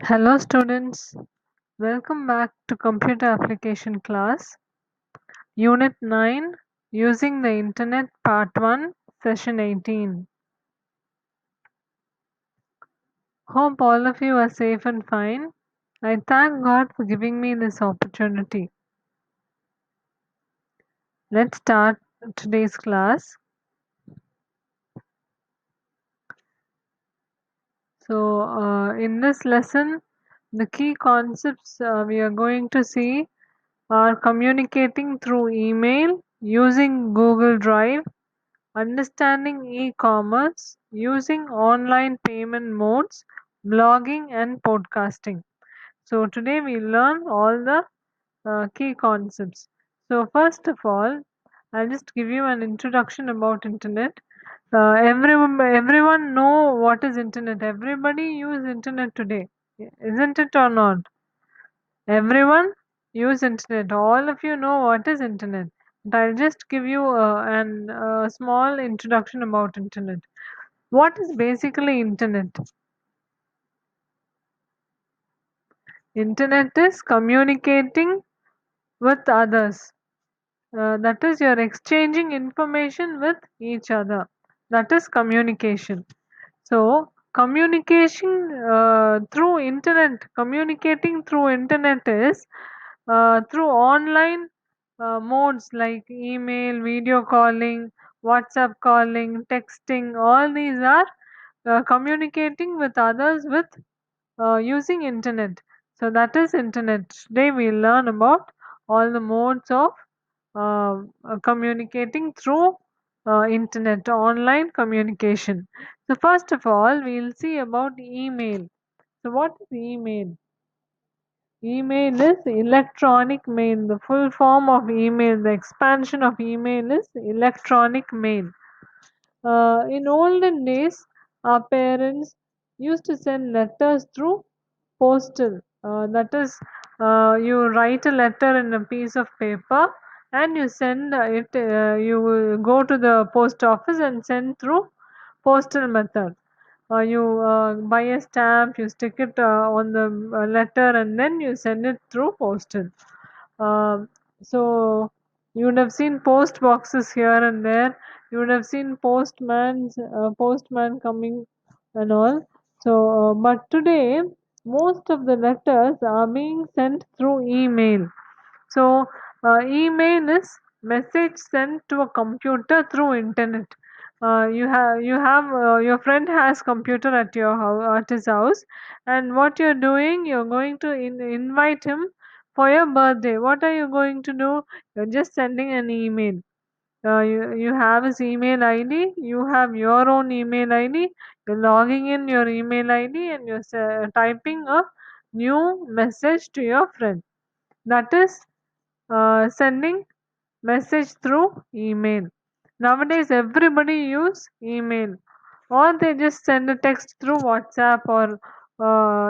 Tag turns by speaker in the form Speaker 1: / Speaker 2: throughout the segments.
Speaker 1: Hello students, welcome back to computer application class, unit 9, using the internet part 1, session 18. Hope all of you are safe and fine. I thank God for giving me this opportunity. Let's start today's class. In this lesson, the key concepts we are going to see are communicating through email, using Google Drive, understanding e-commerce, using online payment modes, blogging and podcasting. So today we learn all the key concepts. So first of all, I'll just give you an introduction about internet. Everyone know what is internet. Everybody use internet today, isn't it or not? Everyone use internet. All of you know what is internet. But I'll just give you a small introduction about internet. What is basically internet? Internet is communicating with others. That is, you're exchanging information with each other. That is communication. So, communication through internet, communicating through internet is through online modes like email, video calling, WhatsApp calling, texting. All these are communicating with others with using internet. So that is internet. Today we learn about all the modes of communicating through internet, online communication. So first of all, we'll see about email. So what is email? Email is electronic mail. The full form of email, the expansion of email is electronic mail. In olden days, our parents used to send letters through postal. That is, you write a letter in a piece of paper and you send it. You will go to the post office and send through postal method. You buy a stamp, you stick it on the letter, and then you send it through postal. So you would have seen post boxes here and there. You would have seen postman coming and all. So, but today most of the letters are being sent through email. So, email is message sent to a computer through internet. Your friend has computer at your house, at his house, and what you're doing, you're going to invite him for your birthday. What are you going to do? You're just sending an email. You have his email ID, you have your own email ID, you're logging in your email ID and you're typing a new message to your friend. That is sending message through email. Nowadays, everybody use email, or they just send a text through WhatsApp or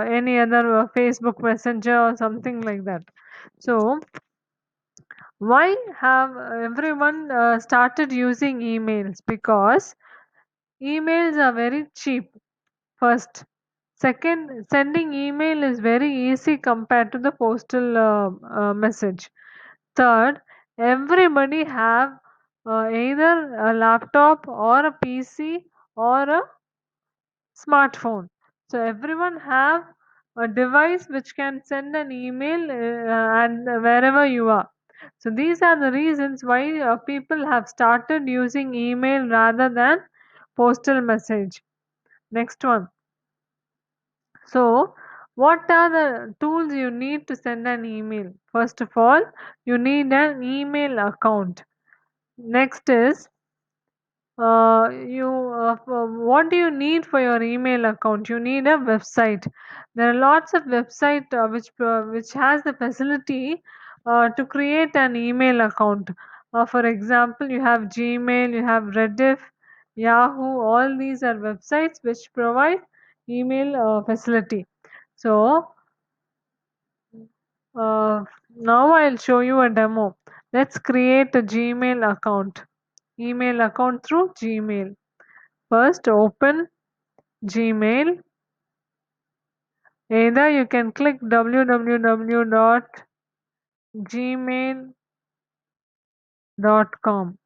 Speaker 1: any other Facebook Messenger or something like that. So, why have everyone started using emails? Because emails are very cheap. First, second, sending email is very easy compared to the postal message. Third, everybody have either a laptop or a PC or a smartphone. So everyone have a device which can send an email and wherever you are. So these are the reasons why people have started using email rather than postal message. Next one. So, what are the tools you need to send an email? First of all, you need an email account. Next is what do you need for your email account? You need a website. There are lots of website which has the facility to create an email account. For example, you have Gmail, you have Rediff, Yahoo. All these are websites which provide email facility. So now I'll show you a demo. Let's create a Gmail account. Email account through Gmail. First open Gmail. Either you can click www.gmail.com.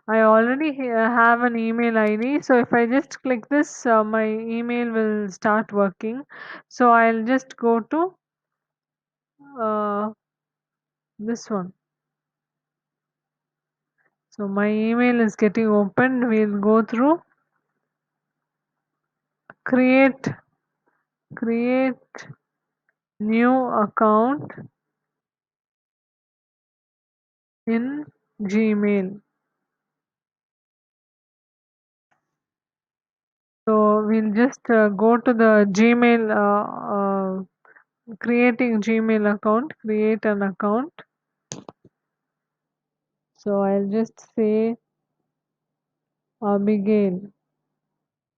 Speaker 1: I already have an email ID, so if I just click this, my email will start working. So I'll just go to this one. So my email is getting opened. We'll go through create create new account in Gmail. So we'll just go to the Gmail, creating Gmail account, create an account. So I'll just say Abigail.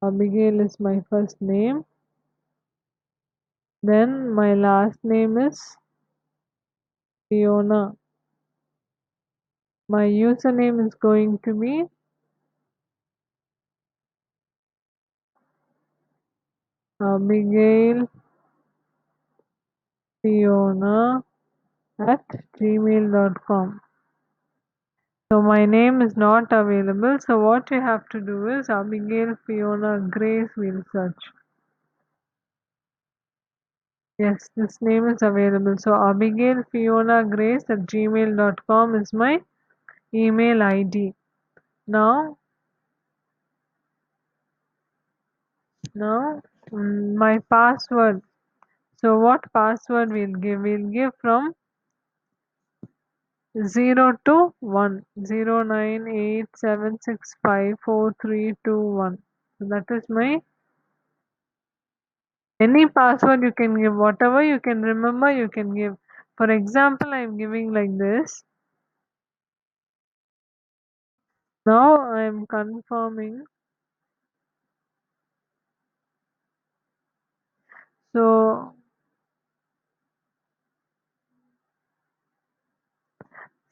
Speaker 1: Abigail is my first name. Then my last name is Fiona. My username is going to be Abigail Fiona at gmail.com. So my name is not available. So what you have to do is Abigail Fiona Grace will search. Yes, this name is available. So Abigail Fiona Grace at gmail.com is my email ID. Now, my password. So what password we'll give? We'll give from 0 to 1. 09876543321. So that is my any password you can give. Whatever you can remember, you can give. For example, I'm giving like this. Now I'm confirming. So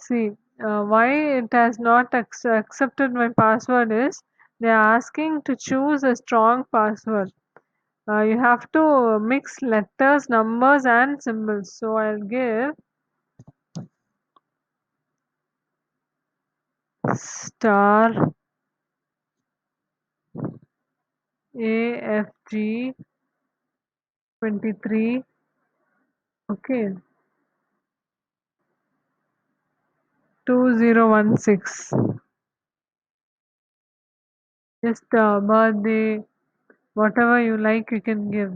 Speaker 1: see, why it has not accepted my password is they are asking to choose a strong password. You have to mix letters, numbers, and symbols. So I'll give star AFG 23. Okay, 2016. Just birthday, whatever you like, you can give.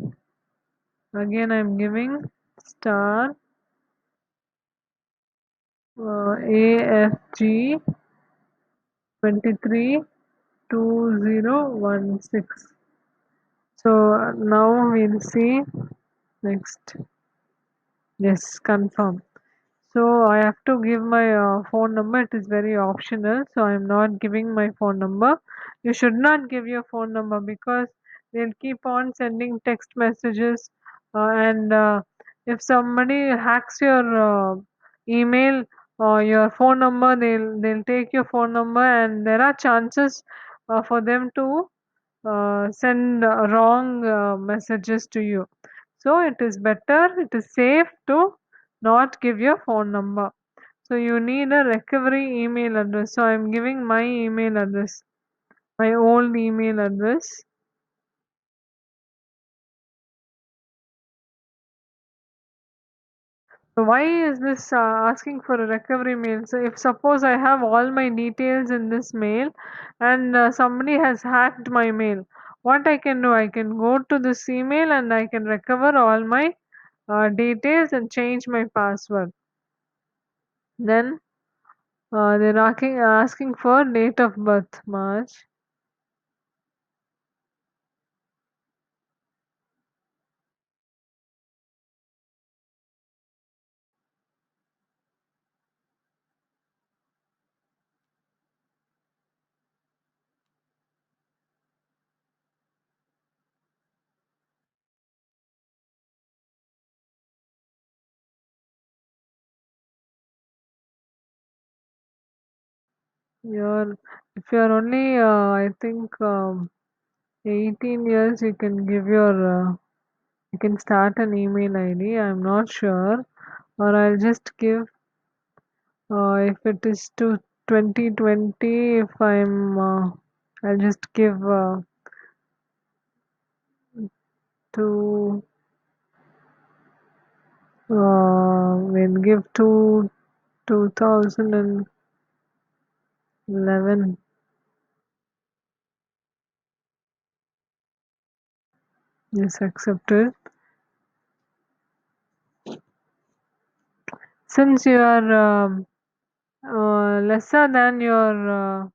Speaker 1: Again, I'm giving star AFG 23 2016. So now we'll see next. Yes, confirm. So I have to give my phone number. It is very optional. So I'm not giving my phone number. You should not give your phone number because they'll keep on sending text messages. And if somebody hacks your email or your phone number, they'll take your phone number, and there are chances for them to send wrong messages to you. So it is better, it is safe to not give your phone number. So you need a recovery email address. So I'm giving my email address, my old email address. So why is this asking for a recovery mail? So if suppose I have all my details in this mail and somebody has hacked my mail, what I can do? I can go to this email and I can recover all my details and change my password. Then they're asking for date of birth, March. You're if you're only I think 18 years, you can give your You can start an email ID. I'm not sure, or I'll just give. If it is to 2020, if I'll just give to. We'll give to 2011. Yes, accepted. Since you are lesser than you're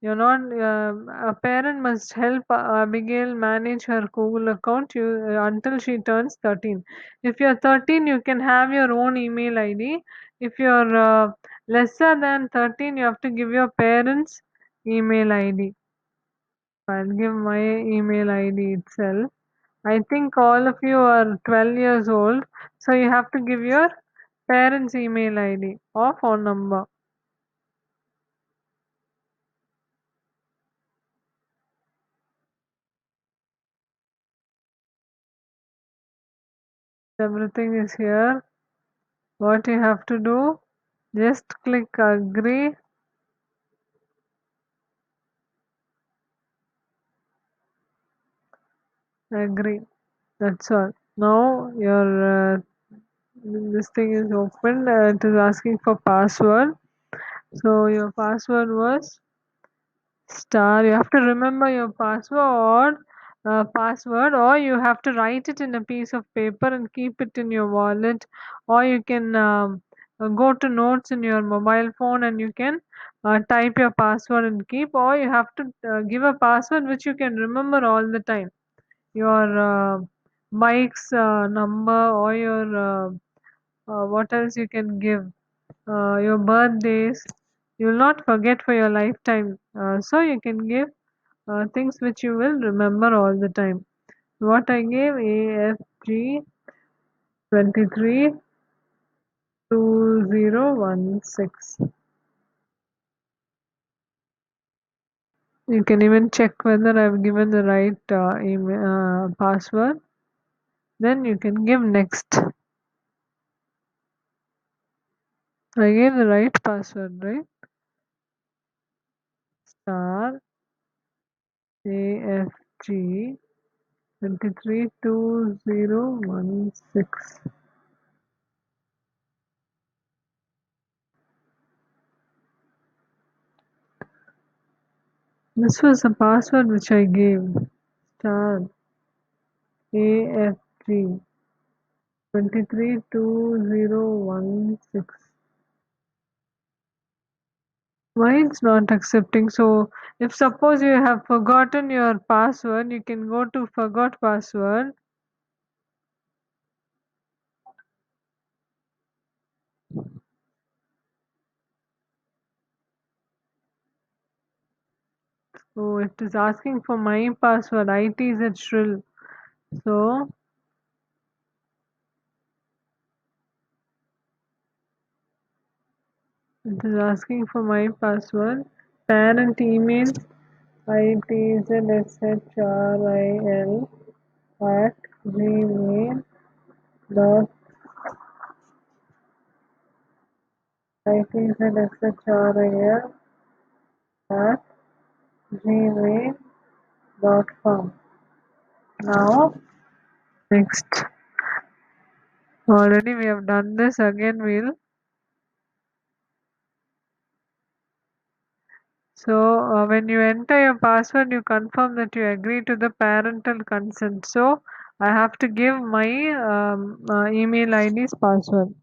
Speaker 1: not, a parent must help Abigail manage her Google account until she turns 13. If you're 13, you can have your own email ID. If you're lesser than 13, you have to give your parents' email ID. I'll give my email ID itself. I think all of you are 12 years old, so you have to give your parents' email ID or phone number. Everything is here. What you have to do, just click agree, agree. That's all. Now your this thing is open. It is asking for password. So your password was star. You have to remember your password, or you have to write it in a piece of paper and keep it in your wallet, or you can go to notes in your mobile phone and you can type your password and keep, or you have to give a password which you can remember all the time. Your bike's number, or your what else you can give, your birthdays. You will not forget for your lifetime, so you can give things which you will remember all the time. What I gave, AFG 23 2016. You can even check whether I've given the right email password. Then you can give next. I gave the right password, right? Star AFG 23 2016. This was the password which I gave. Star AFG 23 2016. Why it's not accepting? So if suppose you have forgotten your password, you can go to forgot password. So it is asking for my password. IT is at shrill. So it is asking for my password. Parent email itzshril at gmail dot itzshril at gmail.com. Now next. Already we have done this. Again we'll. So when you enter your password, you confirm that you agree to the parental consent. So I have to give my email ID's password.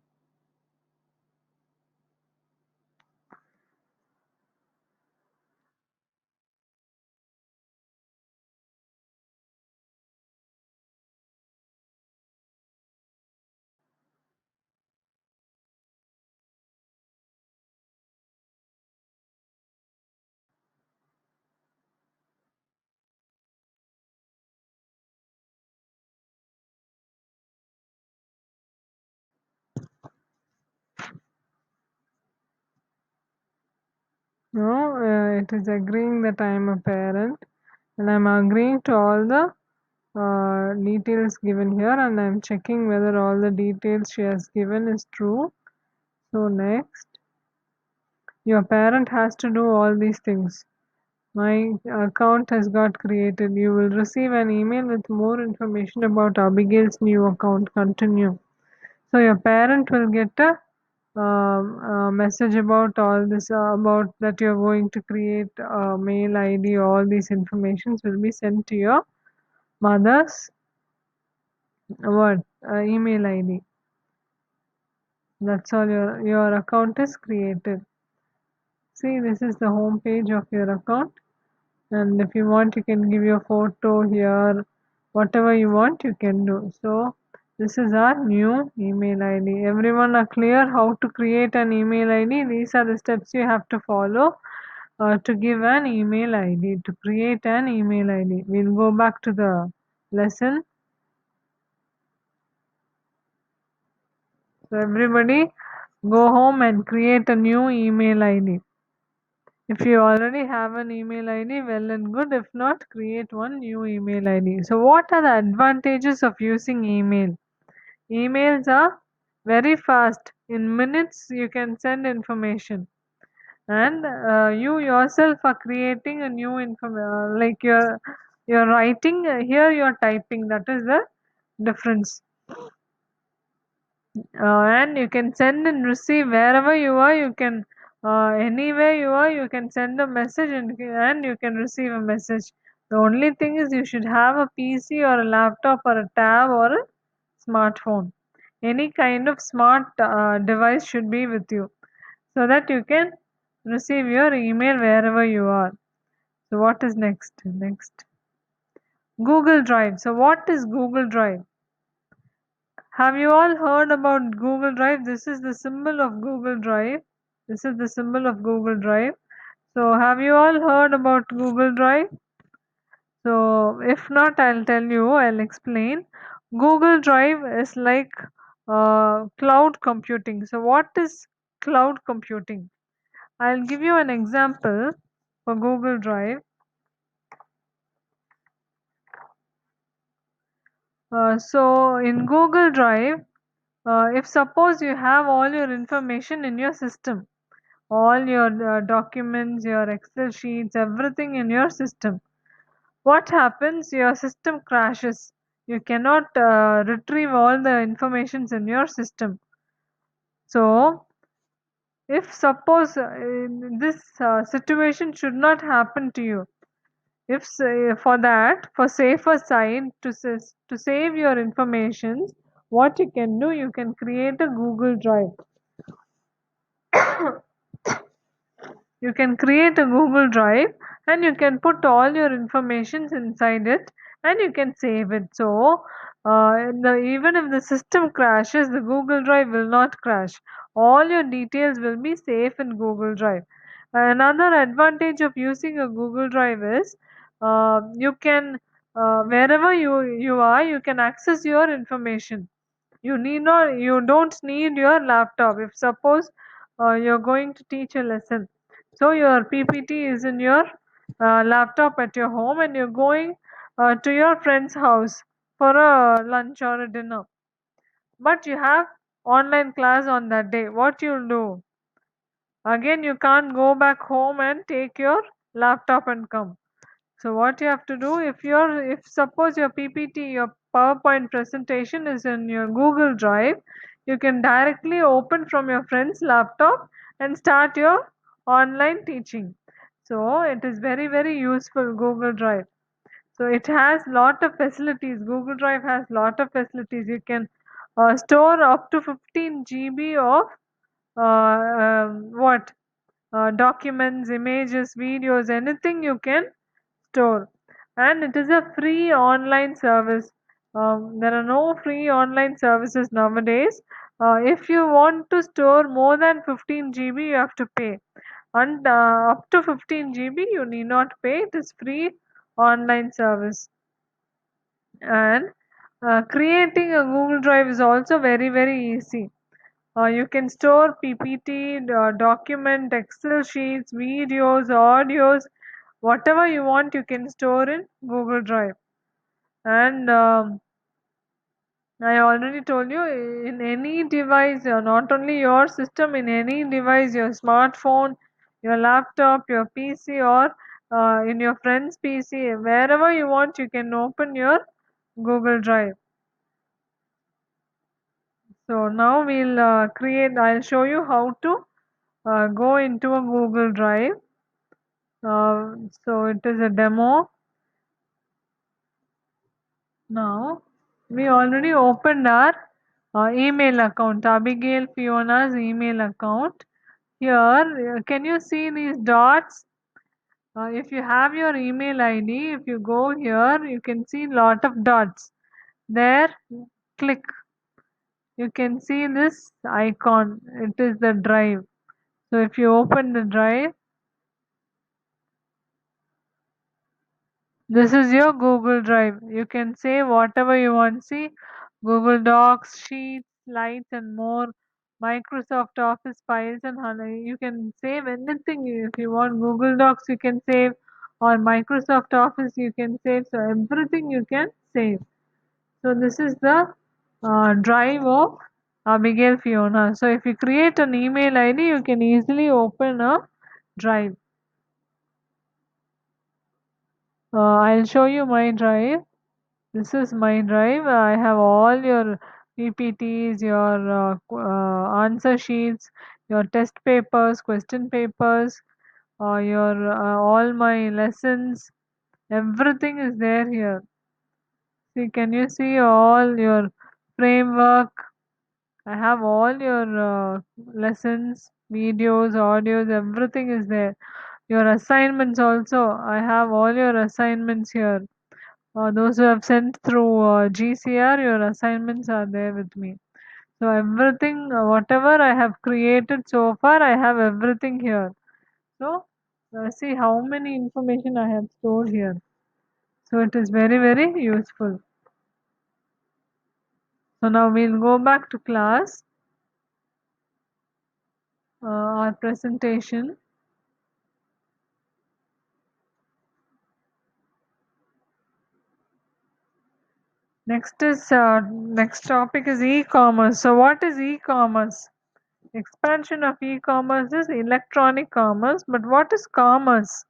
Speaker 1: Now it is agreeing that I am a parent, and I'm agreeing to all the details given here, and I'm checking whether all the details she has given is true. So next, your parent has to do all these things. My account has got created. You will receive an email with more information about Abigail's new account. Continue. So your parent will get a message about all this, about that you're going to create a mail ID. All these informations will be sent to your mother's what email ID. That's all. Your account is created. See, this is the home page of your account. And if you want, you can give your photo here, whatever you want, you can do. So this is our new email ID. Everyone are clear how to create an email ID? These are the steps you have to follow to give an email ID, to create an email ID. We'll go back to the lesson. So everybody go home and create a new email ID. If you already have an email ID, well and good. If not, create one new email ID. So what are the advantages of using email? Emails are very fast. In minutes, you can send information. And you yourself are creating a new information, like you're writing, here you're typing. That is the difference. And you can send and receive wherever you are. You can anywhere you are, you can send a message, and you can receive a message. The only thing is you should have a PC or a laptop or a tab or a smartphone. Any kind of smart device should be with you, so that you can receive your email wherever you are. So what is next? Google Drive. So what is Google Drive? Have you all heard about Google Drive? This is the symbol of Google Drive. This is the symbol of Google Drive. So have you all heard about Google Drive? So if not, I'll tell you, I'll explain. Google Drive is like cloud computing. So what is cloud computing? I'll give you an example for Google Drive. So in Google Drive, if suppose you have all your information in your system, all your documents, your Excel sheets, everything in your system. What happens? Your system crashes. You cannot retrieve all the informations in your system. So, if suppose this situation should not happen to you, if for that, for safer side, to save your information, what you can do, you can create a Google Drive. You can create a Google Drive, and you can put all your informations inside it, and you can save it. So even if the system crashes, the Google Drive will not crash. All your details will be safe in Google Drive. Another advantage of using a Google Drive is you can wherever you are, you can access your information. You don't need your laptop. If suppose you're going to teach a lesson, so your PPT is in your laptop at your home, and you're going to your friend's house for a lunch or a dinner, but you have online class on that day. What you'll do? Again, you can't go back home and take your laptop and come. So what you have to do, if suppose your PPT, your PowerPoint presentation is in your Google Drive, you can directly open from your friend's laptop and start your online teaching. So it is very, very useful, Google Drive. So it has lot of facilities. Google Drive has lot of facilities. You can store up to 15 GB of what documents, images, videos, anything you can store. And it is a free online service. There are no free online services nowadays. If you want to store more than 15 GB, you have to pay. And up to 15 GB, you need not pay. It is free online service. And creating a Google Drive is also very, very easy. You can store PPT, document, Excel sheets, videos, audios, whatever you want, you can store in Google Drive. And I already told you, in any device, not only your system, in any device, your smartphone, your laptop, your PC, or in your friend's PC, wherever you want, you can open your Google Drive. So now I'll show you how to go into a Google Drive. So it is a demo. Now we already opened our email account, Abigail Fiona's email account. Here, can you see these dots? If you have your email ID, if you go here, you can see lot of dots. There, click. You can see this icon. It is the drive. So if you open the drive, this is your Google Drive. You can save whatever you want. See, Google Docs, Sheets, Slides, and more. Microsoft Office files and you can save anything if you want. Google Docs you can save, or Microsoft Office you can save. So everything you can save. So this is the drive of Abigail Fiona. So if you create an email ID, you can easily open a drive. I'll show you my drive. This is my drive. I have all your PPTs, your answer sheets, your test papers, question papers, your all my lessons. Everything is there here. See, can you see all your framework? I have all your lessons, videos, audios, everything is there. Your assignments also. I have all your assignments here. Those who have sent through GCR, your assignments are there with me. So everything, whatever I have created so far, I have everything here. So see how many information I have stored here. So it is very, very useful. So now we'll go back to class, our presentation. Next topic is e-commerce. So what is e-commerce? Expansion of e-commerce is electronic commerce, but what is commerce?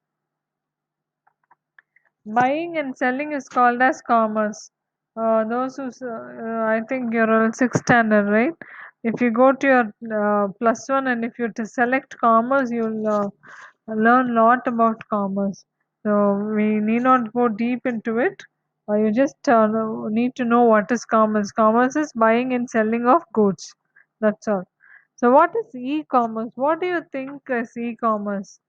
Speaker 1: Buying and selling is called as commerce. I think you're all sixth standard, right? If you go to your plus one and if you to select commerce, you'll learn lot about commerce. So we need not go deep into it. You just need to know what is commerce. Commerce is buying and selling of goods. That's all. So what is e-commerce? What do you think is e-commerce?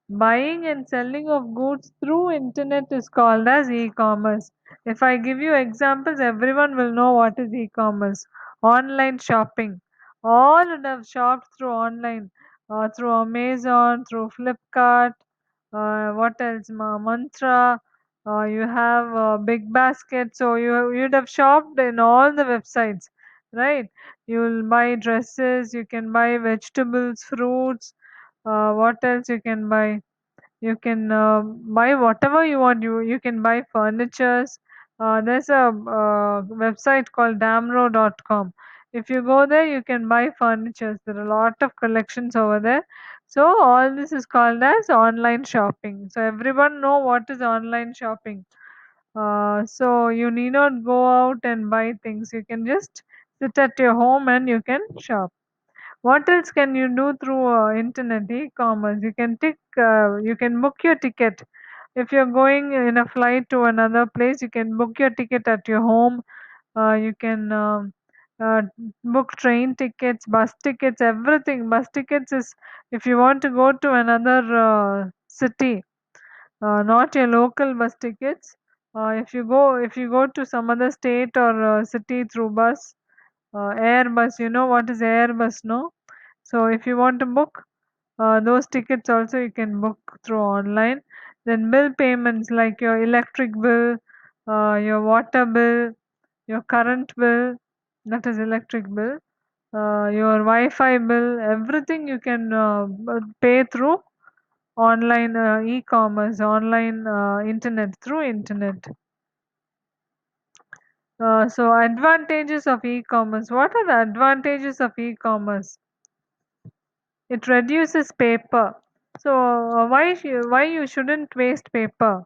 Speaker 1: Buying and selling of goods through internet is called as e-commerce. If I give you examples, everyone will know what is e-commerce. Online shopping. All would have shopped through online, through Amazon, through Flipkart, what else? Mantra. You have Big Basket. So you'd have shopped in all the websites, right? You'll buy dresses. You can buy vegetables, fruits. What else you can buy? You can buy whatever you want. You can buy furnitures. There's a website called damro.com. If you go there, you can buy furnitures. There are a lot of collections over there. So all this is called as online shopping. So everyone know what is online shopping. So you need not go out and buy things. You can just sit at your home and you can shop. What else can you do through internet e-commerce? You can book your ticket. If you're going in a flight to another place, you can book your ticket at your home. You can uh, book train tickets, bus tickets, everything. Bus tickets is if you want to go to another city, not your local bus tickets. If you go to some other state or city through bus, Airbus. You know what is Airbus, no? So if you want to book those tickets also you can book through online. Then bill payments like your electric bill, your water bill, your current bill, that is electric bill, your Wi-Fi bill, everything you can pay through online e-commerce, online internet through internet. So advantages of e-commerce. What are the advantages of e-commerce? It reduces paper. So why you shouldn't waste paper?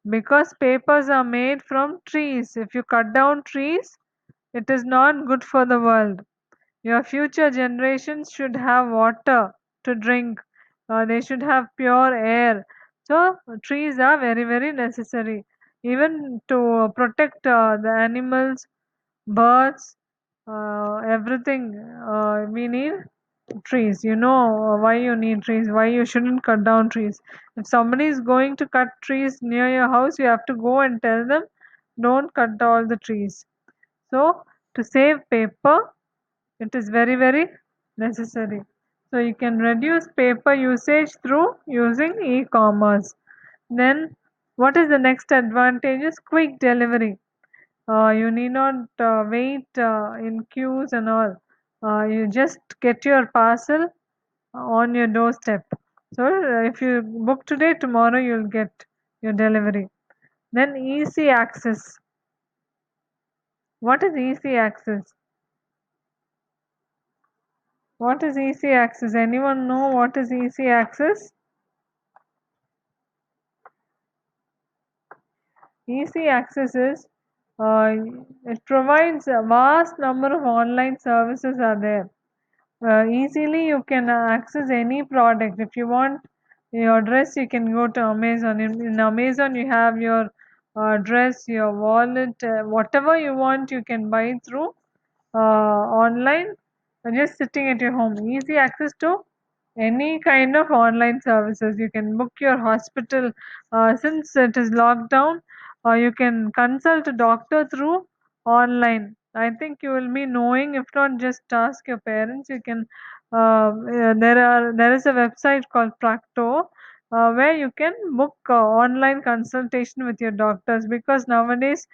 Speaker 1: Because papers are made from trees. If you cut down trees, it is not good for the world. Your future generations should have water to drink. They should have pure air. So trees are very very necessary. Even to protect the animals, birds, everything. We need trees. You know why you need trees, why you shouldn't cut down trees. If somebody is going to cut trees near your house, you have to go and tell them, don't cut all the trees. So to save paper, it is very very necessary. So you can reduce paper usage through using e-commerce. Then what is the next advantage is quick delivery. You need not wait in queues and all. You just get your parcel on your doorstep. So if you book today, tomorrow you'll get your delivery. Then easy access. What is easy access? What is easy access? Anyone know what is easy access? Easy access is uh, it provides a vast number of online services are there. Easily you can access any product. If you want your dress, you can go to Amazon. In Amazon, you have your dress, your wallet, whatever you want, you can buy through online, just sitting at your home. Easy access to any kind of online services. You can book your hospital since it is locked down. You can consult a doctor through online. I think you will be knowing. If not, just ask your parents. You can. There is a website called Practo where you can book online consultation with your doctors, because nowadays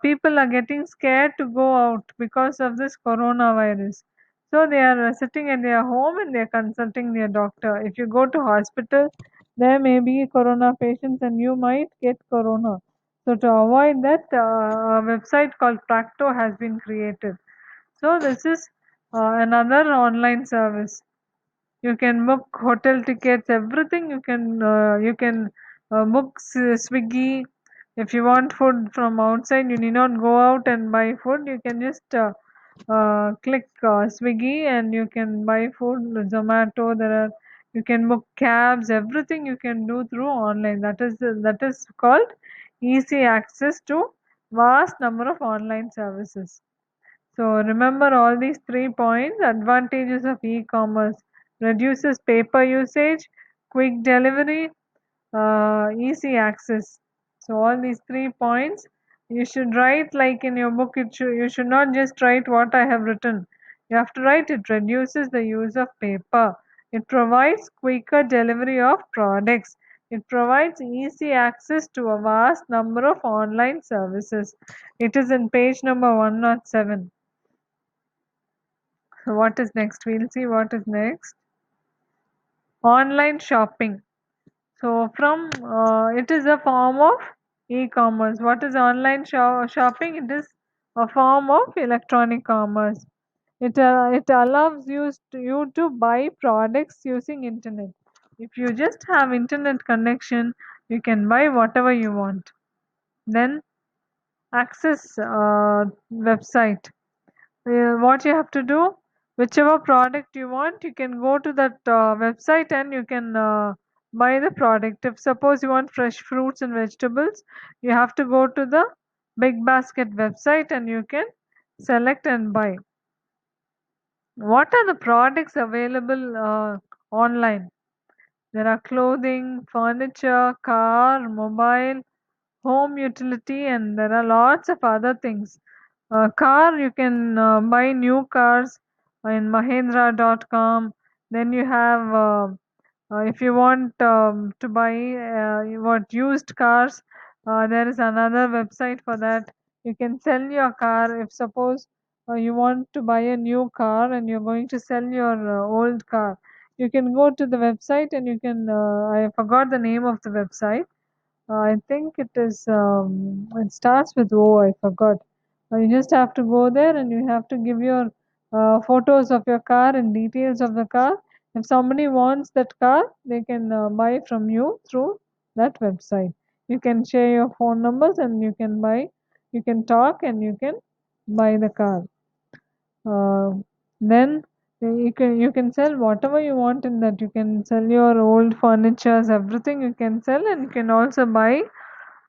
Speaker 1: people are getting scared to go out because of this coronavirus. So they are sitting at their home and they are consulting their doctor. If you go to hospital, there may be corona patients and you might get corona. So to avoid that, a website called Practo has been created. So this is another online service. You can book hotel tickets, everything. You can book Swiggy. If you want food from outside, you need not go out and buy food. You can just click Swiggy and you can buy food. Zomato, there are, you can book cabs, everything you can do through online. That is called easy access to vast number of online services. So remember all these 3 points: advantages of e-commerce: reduces paper usage, quick delivery, easy access. So all these 3 points you should write like in your book. You should not just write what I have written. You have to write it reduces the use of paper. It provides quicker delivery of products. It provides easy access to a vast number of online services. It is in page number 107. So what is next? We'll see what is next. Online shopping. So from it is a form of e-commerce. What is online shopping? It is a form of electronic commerce. It allows you to buy products using internet. If you just have internet connection, you can buy whatever you want. Then access website. What you have to do, whichever product you want, you can go to that website and you can buy the product. If suppose you want fresh fruits and vegetables, you have to go to the Big Basket website and you can select and buy. What are the products available online? There are clothing, furniture, car, mobile, home utility, and there are lots of other things. Car, you can buy new cars in Mahindra.com. Then you have, if you want to buy you want used cars, there is another website for that. You can sell your car. If suppose you want to buy a new car and you're going to sell your old car, you can go to the website and you can, I forgot the name of the website. I think it starts with O, I forgot. You just have to go there and you have to give your photos of your car and details of the car. If somebody wants that car, they can buy from you through that website. You can share your phone numbers and you can buy, you can talk and you can buy the car. Uh, then you can sell whatever you want in that. You can sell your old furnitures, everything you can sell, and you can also buy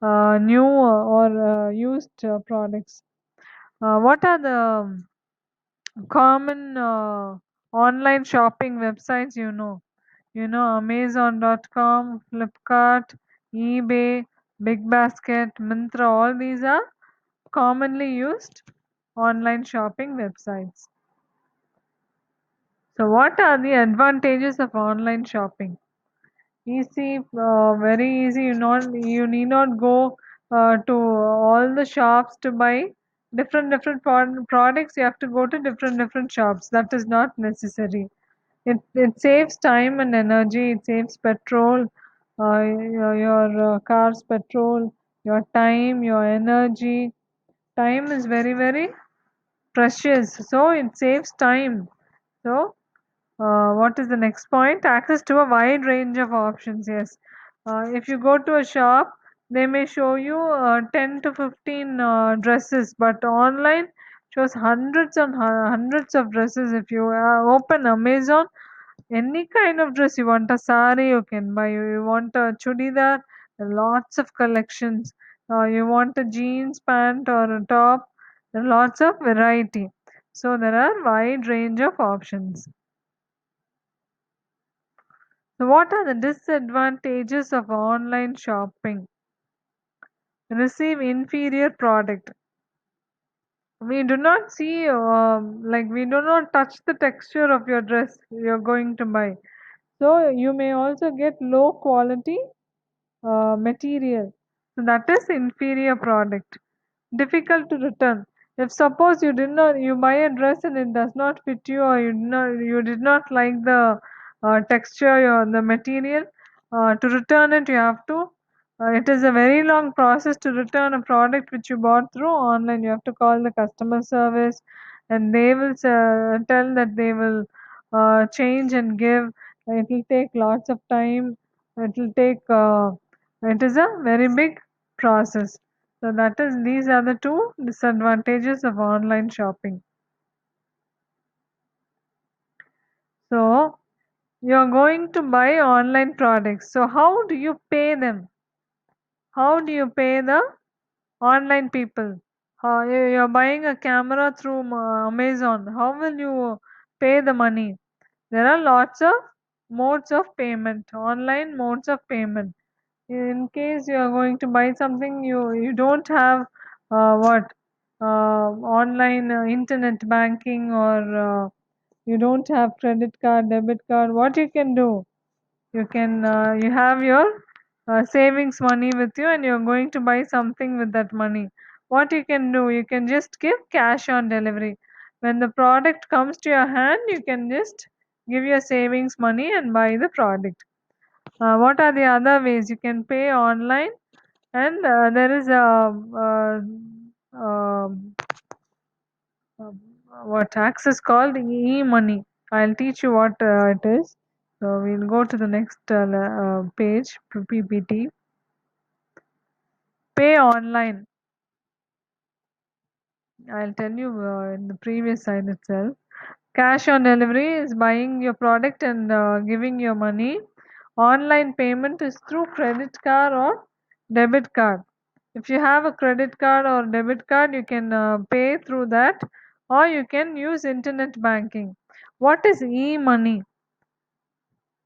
Speaker 1: new or used products. What are the common online shopping websites you know? You know, Amazon.com, Flipkart, eBay, Big Basket, Myntra, all these are commonly used online shopping websites. So, what are the advantages of online shopping? Easy, very easy. You need not go to all the shops to buy different products. You have to go to different shops. That is not necessary. It saves time and energy. It saves petrol, your car's petrol, your time, your energy. Time is very precious, so it saves time. So what is the next point? Access to a wide range of options. Yes. If you go to a shop, they may show you 10 to 15 dresses, but online shows hundreds and hundreds of dresses. If you open Amazon, any kind of dress you want, a sari you can buy. You want a chudidar, lots of collections. You want a jeans pant or a top, lots of variety. So there are wide range of options. So what are the disadvantages of online shopping? Receive inferior product. We do not see, like we do not touch the texture of your dress you're going to buy. So you may also get low quality material. So that is inferior product. Difficult to return. If suppose you buy a dress and it does not fit you, or you did not like the texture or the material, to return it you have to. It is a very long process to return a product which you bought through online. You have to call the customer service, and they will tell that they will change and give. It will take lots of time. It will take. It is a very big process. So that is these are the two disadvantages of online shopping. So you're going to buy online products. So how do you pay them? How do you pay the online people? You're buying a camera through Amazon. How will you pay the money? There are lots of modes of payment, online modes of payment. In case you are going to buy something, you don't have what online internet banking, or you don't have credit card, debit card. What you can do, you have your savings money with you and you're going to buy something with that money. What you can do, you can just give cash on delivery. When the product comes to your hand, you can just give your savings money and buy the product. What are the other ways you can pay online? And there is um, um, what access called e-money. I'll teach you what it is. So we'll go to the next page, PPT. Pay online. I'll tell you in the previous slide itself. Cash on delivery is buying your product and giving your money. Online payment is through credit card or debit card. If you have a credit card or debit card, you can pay through that, or you can use internet banking. What is e-money?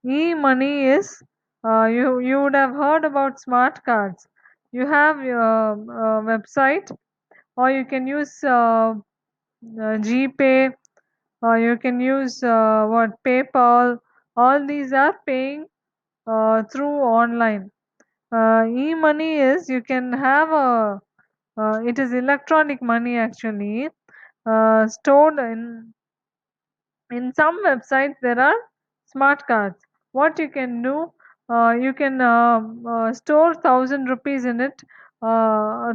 Speaker 1: E-money is you would have heard about smart cards. You have your website, or you can use GPay, or you can use what PayPal. All these are paying through online. E-money is you can have a it is electronic money actually, stored in some websites. There are smart cards. What you can do, you can store 1,000 rupees in it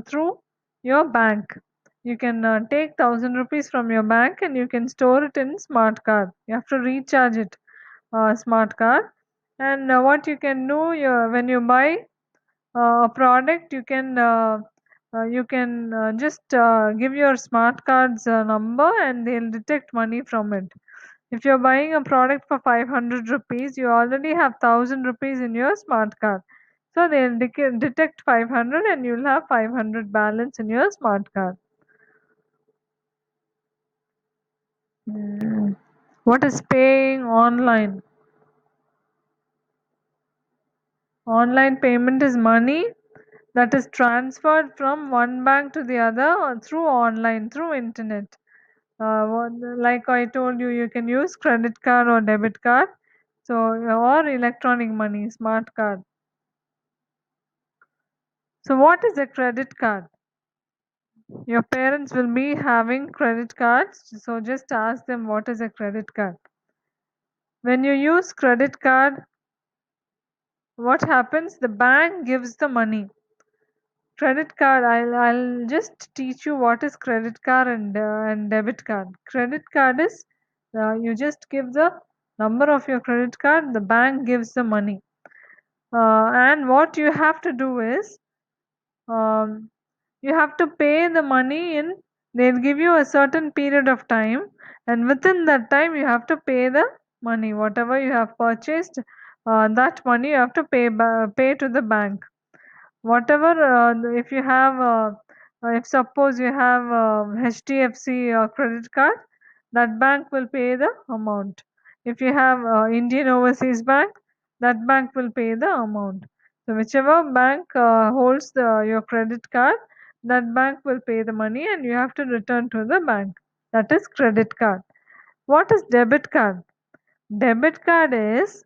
Speaker 1: through your bank. You can take 1,000 rupees from your bank and you can store it in smart card. You have to recharge it, smart card. And what you can do, when you buy a product, you can just give your smart card's number and they'll detect money from it. If you're buying a product for 500 rupees, you already have 1,000 rupees in your smart card. So they'll detect 500 and you'll have 500 balance in your smart card. Mm. What is paying online? Online payment is money that is transferred from one bank to the other through online, through internet. Like I told you, you can use credit card or debit card, so or electronic money, smart card. So what is a credit card? Your parents will be having credit cards, so just ask them what is a credit card. When you use credit card, what happens? The bank gives the money. Credit card, I'll just teach you what is credit card and debit card. Credit card is, you just give the number of your credit card, the bank gives the money. And what you have to do is, um, you have to pay the money in, they'll give you a certain period of time, and within that time you have to pay the money, whatever you have purchased, that money you have to pay to the bank. Whatever, if you have, if suppose you have HDFC credit card, that bank will pay the amount. If you have Indian Overseas Bank, that bank will pay the amount. So whichever bank holds your credit card, that bank will pay the money and you have to return to the bank. That is credit card. What is debit card? Debit card is,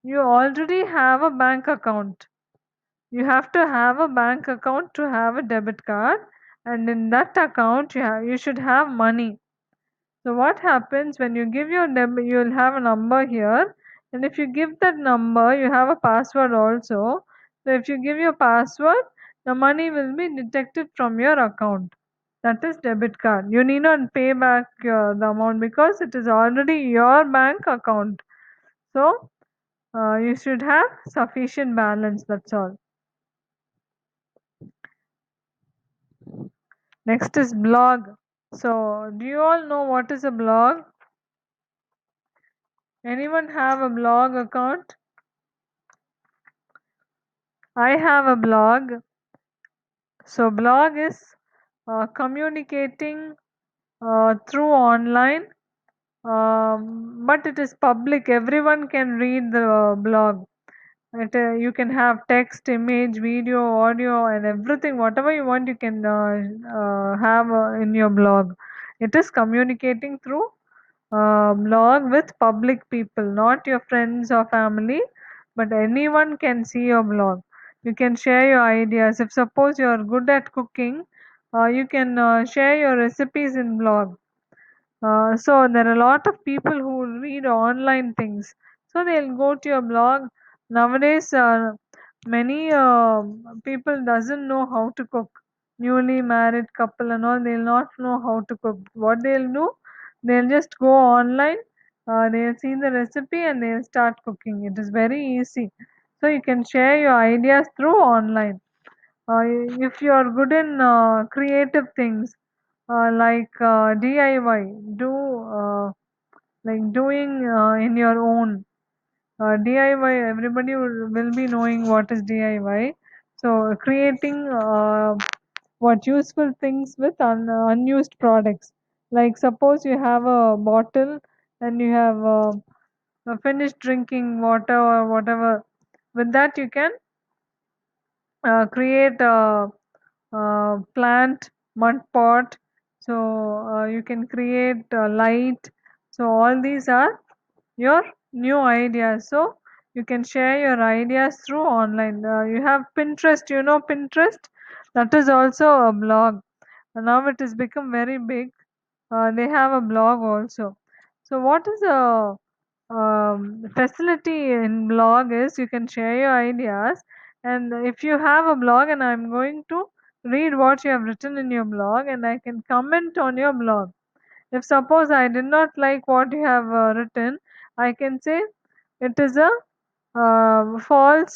Speaker 1: you already have a bank account. You have to have a bank account to have a debit card, and in that account you should have money. So what happens when you give your debit, you will have a number here, and if you give that number, you have a password also. So if you give your password, the money will be detected from your account. That is debit card. You need not pay back the amount because it is already your bank account. So you should have sufficient balance. That's all. Next is blog. So, do you all know what is a blog? Anyone have a blog account? I have a blog. So, blog is communicating through online, but it is public. Everyone can read the blog. You can have text, image, video, audio, and everything. Whatever you want, you can have in your blog. It is communicating through blog with public people, not your friends or family, but anyone can see your blog. You can share your ideas. If suppose you are good at cooking, you can share your recipes in blog. So there are a lot of people who read online things. So they'll go to your blog. Nowadays, many people doesn't know how to cook. Newly married couple and all, they'll not know how to cook. What they'll do, they'll just go online. They'll see the recipe and they'll start cooking. It is very easy. So you can share your ideas through online. If you are good in creative things, like DIY, do like doing in your own DIY. Everybody will be knowing what is DIY. So creating what useful things with unused products. Like suppose you have a bottle and you have finished drinking water or whatever. With that you can create a plant mud pot, so you can create light. So all these are your new ideas, so you can share your ideas through online. You have Pinterest, you know Pinterest, that is also a blog. Now it has become very big. They have a blog also. So what is a facility in blog is, you can share your ideas, and if you have a blog and I'm going to read what you have written in your blog and I can comment on your blog. If suppose I did not like what you have written, I can say it is a false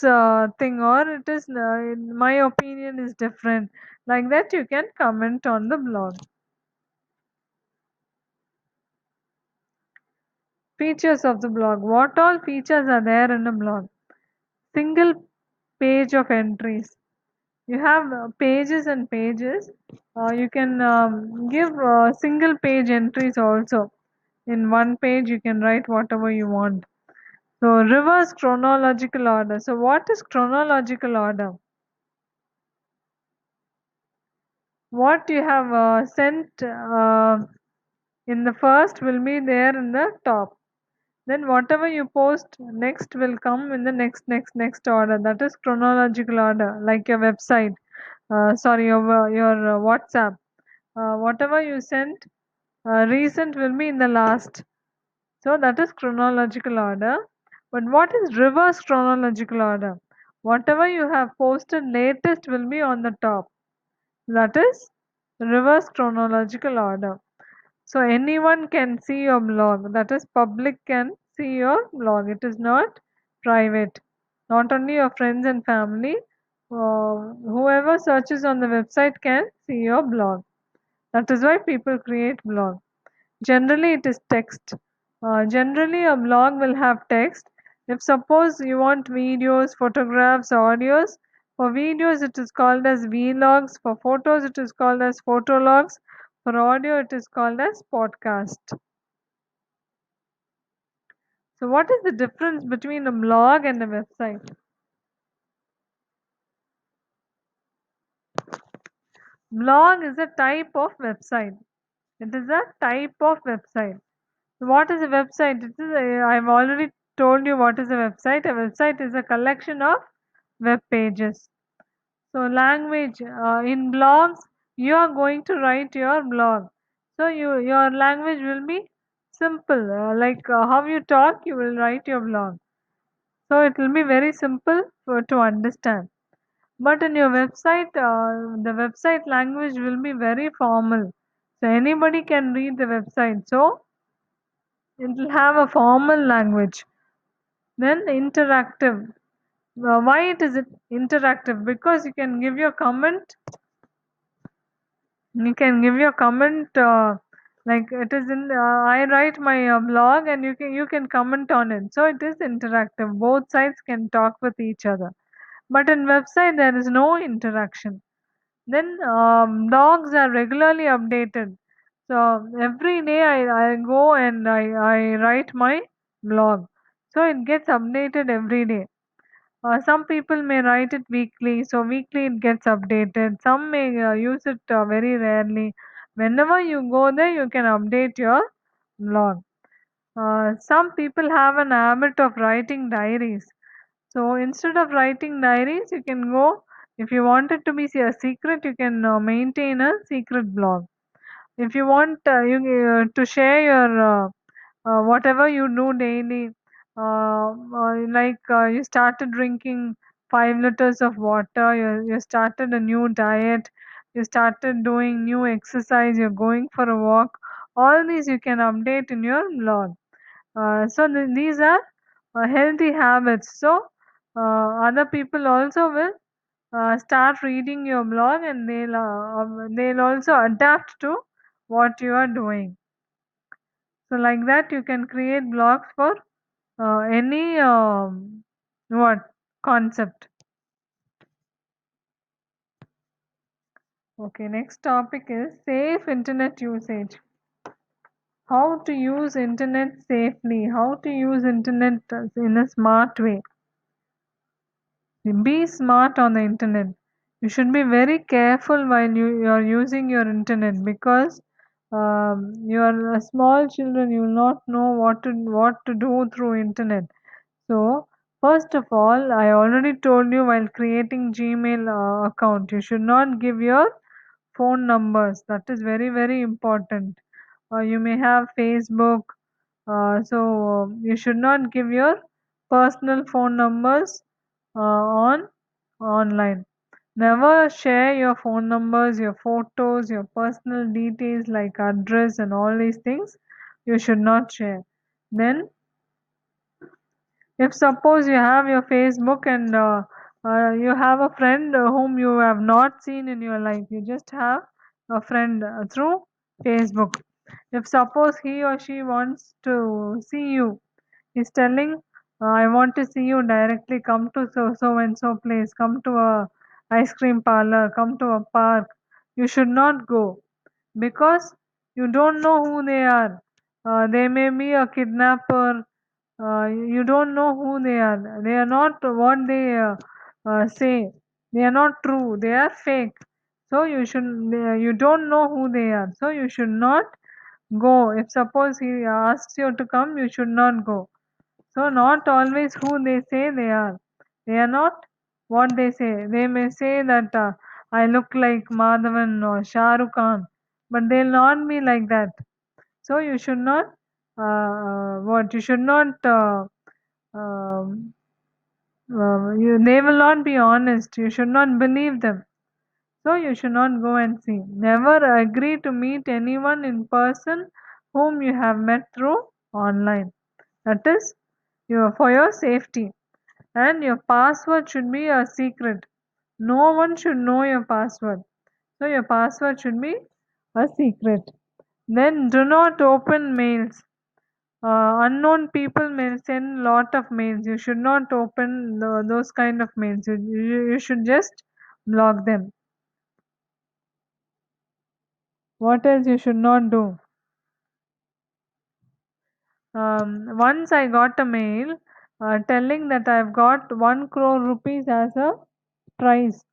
Speaker 1: thing, or it is my opinion is different. Like that, you can comment on the blog. Features of the blog. What all features are there in a blog? Single page of entries. You have pages and pages. You can give single page entries also. In one page, you can write whatever you want. So, reverse chronological order. So, what is chronological order? What you have sent in the first will be there in the top. Then whatever you post next will come in the next order. That is chronological order, like your website. Sorry, your WhatsApp. Whatever you sent recent will be in the last. So that is chronological order. But what is reverse chronological order? Whatever you have posted latest will be on the top. That is reverse chronological order. So anyone can see your blog. That is public can see your blog. It is not private. Not only your friends and family. Whoever searches on the website can see your blog. That is why people create blog. Generally, it is text. Generally, a blog will have text. If suppose you want videos, photographs, audios, for videos it is called as vlogs. For photos it is called as photologs. For audio it is called as podcast. So, what is the difference between a blog and a website? Blog is a type of website. It is a type of website. What is a website? I've already told you what is a website. A website is a collection of web pages. So language in blogs, you are going to write your blog. So your language will be simple. Like how you talk, you will write your blog. So it will be very simple to understand. But in your website, the website language will be very formal. So anybody can read the website. So it will have a formal language. Then interactive. Why it is it interactive? Because you can give your comment. You can give your comment like it is in. I write my blog, and you can comment on it. So it is interactive. Both sides can talk with each other. But in website there is no interaction. Then blogs are regularly updated. So every day I go and I write my blog. So it gets updated every day. Some people may write it weekly, so weekly it gets updated. Some may use it very rarely. Whenever you go there, you can update your blog. Some people have an habit of writing diaries. So instead of writing diaries, you can go, if you want it to be a secret, you can maintain a secret blog. If you want to share your whatever you do daily, you started drinking 5 liters of water, you started a new diet, you started doing new exercise, you're going for a walk, all these you can update in your blog. These are healthy habits. So other people also will start reading your blog, and they'll also adapt to what you are doing. So like that you can create blogs for any what concept. Okay, next topic is safe internet usage. How to use internet safely, how to use internet in a smart way. Be smart on the internet. You should be very careful while you are using your internet, because you are small children, you will not know what to do through internet. So first of all, I already told you, while creating Gmail account, you should not give your phone numbers. That is very very important. You may have Facebook, so you should not give your personal phone numbers on online. Never share your phone numbers, your photos, your personal details like address and all these things. You should not share. Then, if suppose you have your Facebook and you have a friend whom you have not seen in your life, you just have a friend through Facebook. If suppose he or she wants to see you, he's telling, I want to see you directly. Come to so and so place. Come to a ice cream parlor. Come to a park. You should not go because you don't know who they are. They may be a kidnapper. You don't know who they are. They are not what they say. They are not true. They are fake. So you don't know who they are. So you should not go. If suppose he asks you to come, you should not go. So not always who they say they are. They are not what they say. They may say that I look like Madhavan or Shah Rukh Khan, but they'll not be like that. So you should not what you should not um, they will not be honest. You should not believe them. So you should not go and see. Never agree to meet anyone in person whom you have met through online. That is for your safety. And your password should be a secret. No one should know your password. So your password should be a secret. Then do not open mails. Unknown people may send lot of mails. You should not open those kind of mails. You should just block them. What else you should not do? Once I got a mail telling that I've got 1 crore rupees as a prize,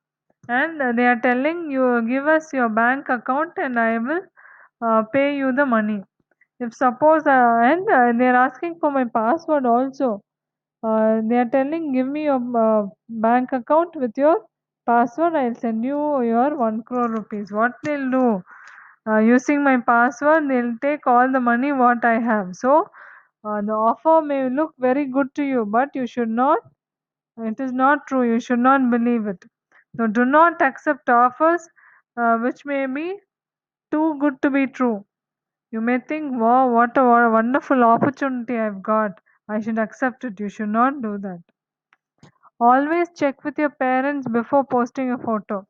Speaker 1: and they are telling you give us your bank account and I will pay you the money. If suppose and they are asking for my password also. They are telling give me your bank account with your password. I'll send you your 1 crore rupees. What they'll do? Using my password, they'll take all the money what I have. So the offer may look very good to you, but you should not. It is not true. You should not believe it. So do not accept offers which may be too good to be true. You may think, wow, what a wonderful opportunity I've got. I should accept it. You should not do that. Always check with your parents before posting a photo.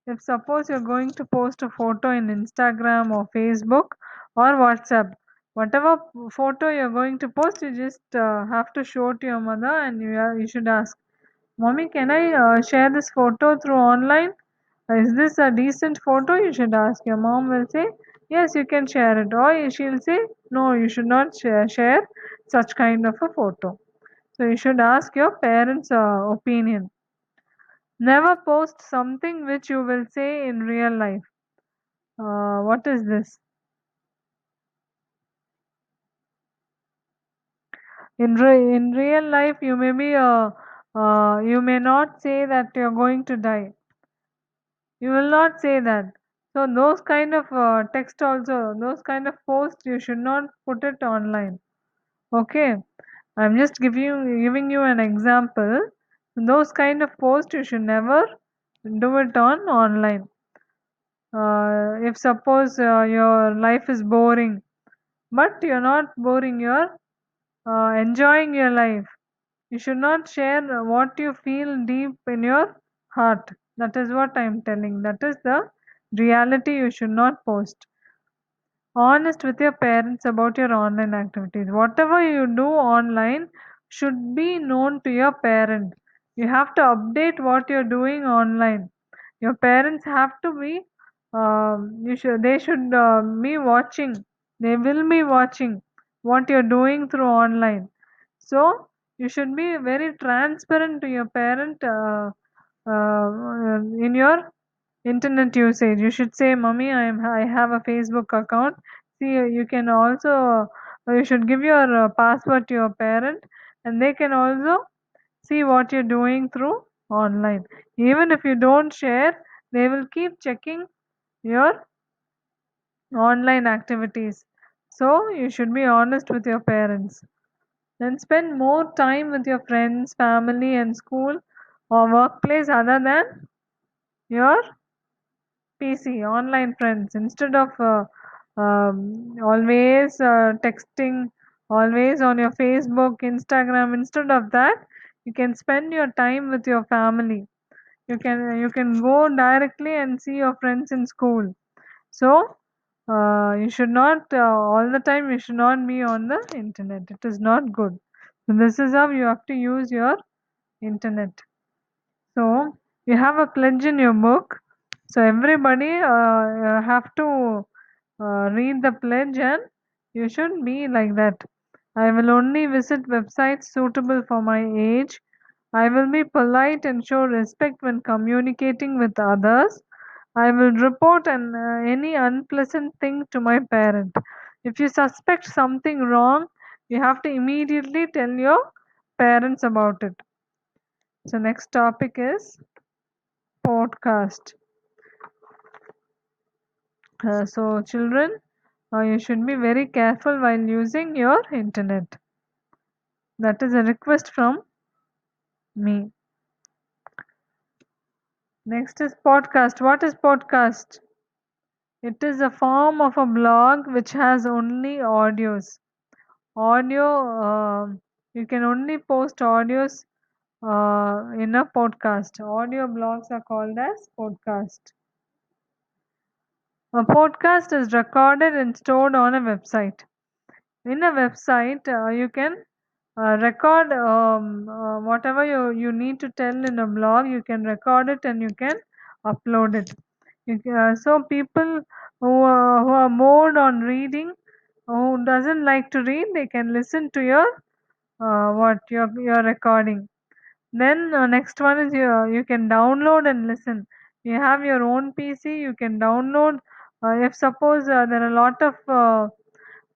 Speaker 1: If suppose you're going to post a photo in Instagram or Facebook or WhatsApp, whatever photo you're going to post, you just have to show to your mother and you should ask, Mommy, can I share this photo through online? Is this a decent photo? You should ask. Your mom will say, yes, you can share it. Or she'll say, no, you should not share such kind of a photo. So you should ask your parents' opinion. Never post something which you will say in real life. What is this? In real life, you may not say that you're going to die. You will not say that. So those kind of text also, those kind of posts, you should not put it online. Okay, I'm just giving you an example. Those kind of posts you should never do it on online. If suppose your life is boring, but you're not boring, you're enjoying your life. You should not share what you feel deep in your heart. That is what I'm telling. That is the reality you should not post. Honest with your parents about your online activities. Whatever you do online should be known to your parent. You have to update what you're doing online. Your parents have to be, they should be watching. They will be watching what you're doing through online. So you should be very transparent to your parent in your internet usage. You should say, "Mummy, I have a Facebook account. See, you can also you should give your password to your parent, and they can also see what you're doing through online. Even if you don't share, they will keep checking your online activities. So you should be honest with your parents. Then spend more time with your friends, family, and school or workplace other than your PC, online friends, instead of always texting, always on your Facebook, Instagram. Instead of that, you can spend your time with your family. You can go directly and see your friends in school. So you should not all the time. You should not be on the internet. It is not good. So this is how you have to use your internet. So you have a pledge in your book. So everybody have to read the pledge, and you should be like that. I will only visit websites suitable for my age. I will be polite and show respect when communicating with others. I will report any unpleasant thing to my parent. If you suspect something wrong, you have to immediately tell your parents about it. So next topic is podcast. So children, you should be very careful while using your internet. That is a request from me. Next is podcast. What is podcast? It is a form of a blog which has only audios. Audio, you can only post audios in a podcast. Audio blogs are called as podcast. A podcast is recorded and stored on a website. In a website, you can record whatever you need to tell in a blog. You can record it and you can upload it. So people who are bored on reading, who doesn't like to read, they can listen to your what your recording. Then next one is you can download and listen. You have your own PC, you can download. If suppose there are a lot of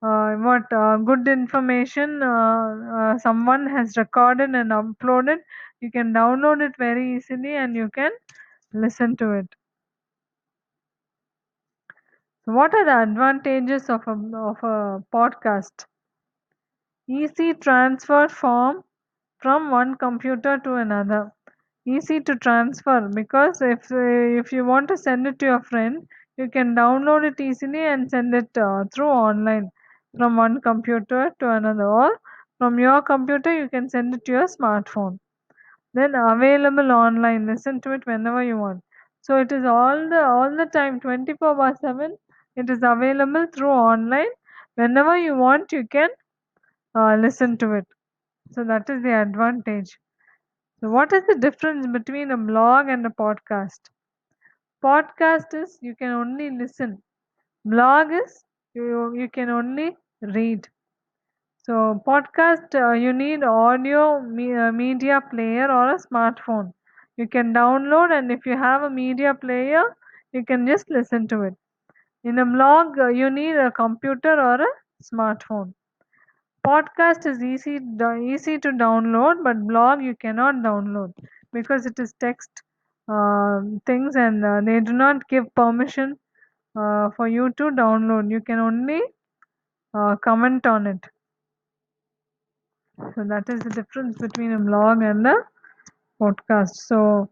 Speaker 1: what good information someone has recorded and uploaded, you can download it very easily and you can listen to it. So what are the advantages of a podcast? Easy transfer from one computer to another. Easy to transfer, because if you want to send it to your friend, you can download it easily and send it through online from one computer to another, or from your computer you can send it to your smartphone. Then available online, listen to it whenever you want. So it is all the time, 24/7. It is available through online. Whenever you want, you can listen to it. So that is the advantage. So what is the difference between a blog and a podcast? Podcast is you can only listen. Blog is you can only read. So podcast, you need audio media player or a smartphone. You can download, and if you have a media player, you can just listen to it. In a blog, you need a computer or a smartphone. Podcast is easy to download, but blog you cannot download because it is text things, and they do not give permission for you to download. You can only comment on it. So that is the difference between a blog and a podcast. So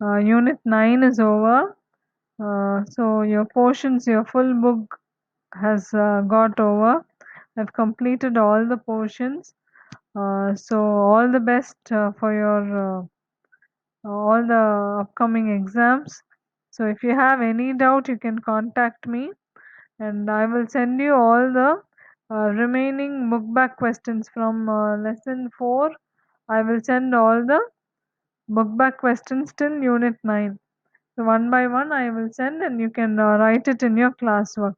Speaker 1: unit 9 is over. So your full book has got over. I've completed all the portions. So all the best for your all the upcoming exams. So if you have any doubt, you can contact me, and I will send you all the remaining book back questions from lesson 4. I will send all the book back questions till unit 9. So one by one I will send, and you can write it in your classwork.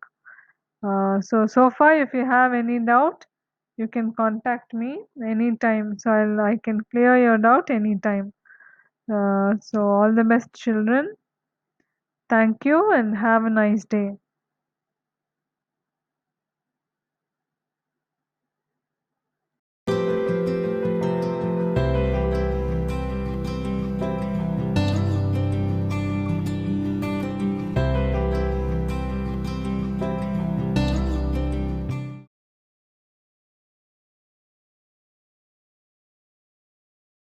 Speaker 1: So far, if you have any doubt, you can contact me anytime. So I can clear your doubt anytime. So all the best, children. Thank you and have a nice day.